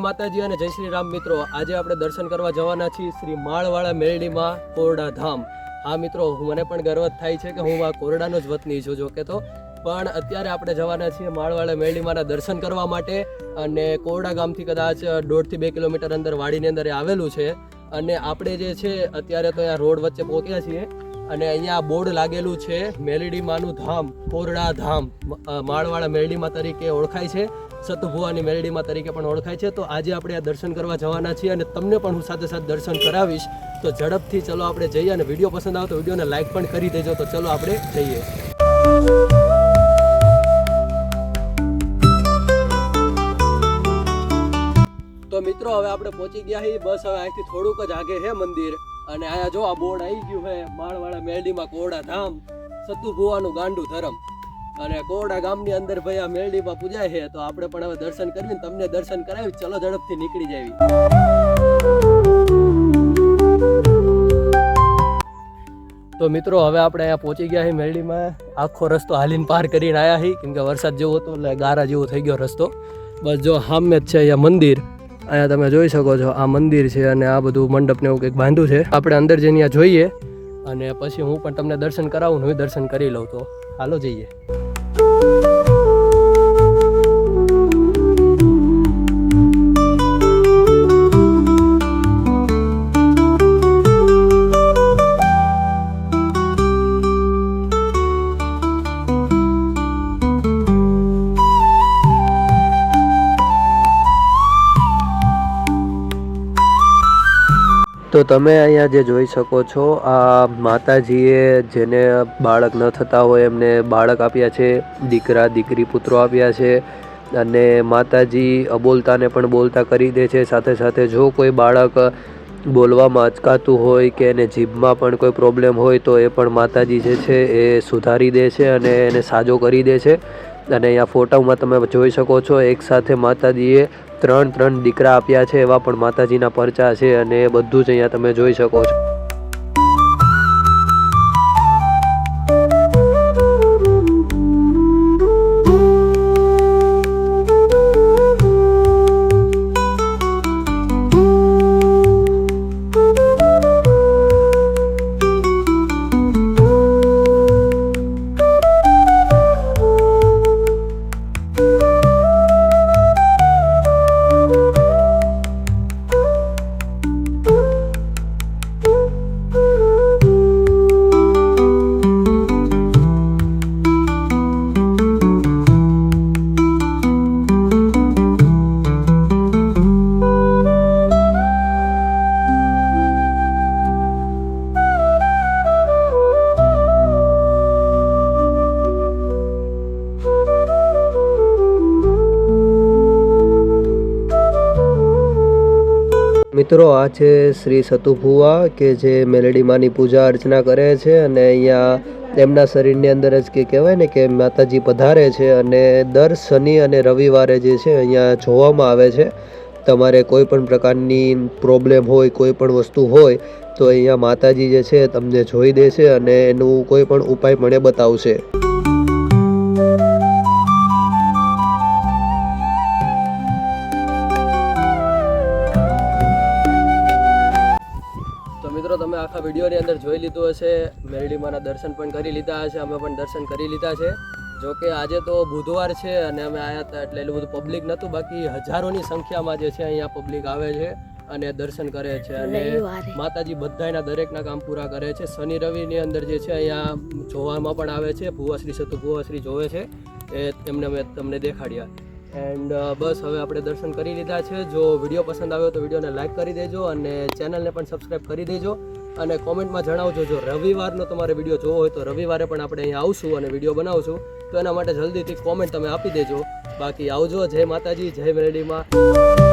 માતાજી અને જય શ્રી રામ મિત્રો, આજે આપણે દર્શન કરવા જવાના છીએ શ્રી માળવાળા મેરડીમાં કોરડા ધામ. હા મિત્રો, મને પણ ગર્વ થાય છે કે હું આ કોરડાનો જ વતની છું. જો કે તો પણ અત્યારે આપણે જવાના છીએ માળવાળા મેરડીમાંના દર્શન કરવા માટે. અને કોરડા ગામથી કદાચ 1.5 થી 2 કિલોમીટર અંદર વાડીની અંદર આવેલું છે. અને આપણે જે છે અત્યારે તો અહીંયા રોડ વચ્ચે પહોંચ્યા છીએ અને અહીંયા બોર્ડ લાગેલું છે મેરડીમાંનું ધામ, કોરડા ધામ. માળવાળા મેરડીમાં તરીકે ઓળખાય છે, સતુભુવાની મેરડીમાં તરીકે પણ ઓળખાય છે. તો આજે આપણે આ દર્શન કરવા જવાના છીએ અને તમને પણ હું સાથે સાથે દર્શન કરાવીશ. તો ઝડપથી ચલો આપણે જઈએ, અને વિડીયો પસંદ આવે તો વિડીયોને લાઈક પણ કરી દેજો. તો ચલો આપણે જઈએ. તો મિત્રો, હવે આપણે પહોંચી ગયા છીએ. બસ હવે અહીંથી થોડુંક જ આગે છે મંદિર, અને અહીંયા જો આ બોર્ડ આવી ગયું છે માળવાળા મેરડીમાં કોરડા ધામ, સતુભુવાનું ગાંડું ધરમ. અને કોરડા ગામની અંદર ભાઈ આ મેરડીમાં પૂજાય છે. તો આપણે પણ હવે દર્શન કરીને તમને દર્શન કરાવી. ચલો ઝડપથી નીકળી જાવી. તો મિત્રો, હવે આપણે અહીંયા પહોંચી ગયા છીએ મેરડીમાં. આખો રસ્તો હાલીને પાર કરીને આવ્યા છીએ, કેમ કે વરસાદ જેવો હતો એટલે ગારા જેવો થઈ ગયો રસ્તો. બસ જો સામે જ છે અહીંયા મંદિર. અહીંયા તમે જોઈ શકો છો, આ મંદિર છે અને આ બધું મંડપ ને એવું કંઈક બાંધ્યું છે. આપણે અંદર જઈને ત્યાં જોઈએ અને પછી હું પણ તમને દર્શન કરાવું, હું દર્શન કરી લઉં. તો હાલો જઈએ. તો તમે અહીંયા જે જોઈ શકો છો, આ માતાજીએ જેને બાળક ન થતા હોય એમને બાળક આપ્યા છે, દીકરા દીકરી પુત્રો આપ્યા છે. અને માતાજી અબોલતાને પણ બોલતા કરી દે છે. સાથે સાથે જો કોઈ બાળક બોલવામાં અચકાતું હોય કે એને જીભમાં પણ કોઈ પ્રોબ્લેમ હોય તો એ પણ માતાજી જે છે એ સુધારી દે છે અને એને સાજો કરી દે છે. અને અહીંયા ફોટામાં તમે જોઈ શકો છો, એક સાથે માતાજીએ 3 દીકરા આપ્યા છે, એવા પણ માતાજીના પરચા છે. અને એ બધું જ અહીંયા તમે જોઈ શકો છો. મિત્રો, આ છે શ્રી સતુભુવા કે જે મેરડીમાંની પૂજા અર્ચના કરે છે. અને અહીંયા તેમના શરીરની અંદર જ કે કહેવાય ને કે માતાજી પધારે છે. અને દર શનિ અને રવિવારે જે છે અહીંયા જોવામાં આવે છે. તમારે કોઈ પણ પ્રકારની પ્રોબ્લેમ હોય, કોઈ પણ વસ્તુ હોય તો અહીંયા માતાજી જે છે તમને જોઈ દેશે અને એનું કોઈ પણ ઉપાય પણ એ બતાવશે. તમે આખા વિડીયોની અંદર જોઈ લીધું હશે, મેરડીમાંના દર્શન પણ કરી લીધા હશે, અમે પણ દર્શન કરી લીધા છે. જો કે આજે તો બુધવાર છે અને અમે આવ્યા હતા એટલે એટલું બધું પબ્લિક નહોતું. બાકી હજારોની સંખ્યામાં જે છે અહીંયા પબ્લિક આવે છે અને દર્શન કરે છે. અને માતાજી બધાના દરેકના કામ પૂરા કરે છે. શનિ રવિની અંદર જે છે અહીંયા જોવામાં પણ આવે છે. ભુવાશ્રી સતુભુવાશ્રી જોવે છે, એ એમને મેં તમને દેખાડ્યા. એન્ડ બસ હવે આપણે દર્શન કરી લીધા છે. જો વિડીયો પસંદ આવ્યો તો વિડીયોને લાઈક કરી દેજો અને ચેનલને પણ સબસ્ક્રાઈબ કરી દેજો. અને કોમેન્ટમાં જણાવજો, જો રવિવારનો તમારે વિડીયો જોવો હોય તો રવિવારે પણ આપણે અહીંયા આવશું અને વિડીયો બનાવશું. તો એના માટે જલ્દીથી કોમેન્ટ તમે આપી દેજો. બાકી આવજો. જય માતાજી, જય મેરડીમાં.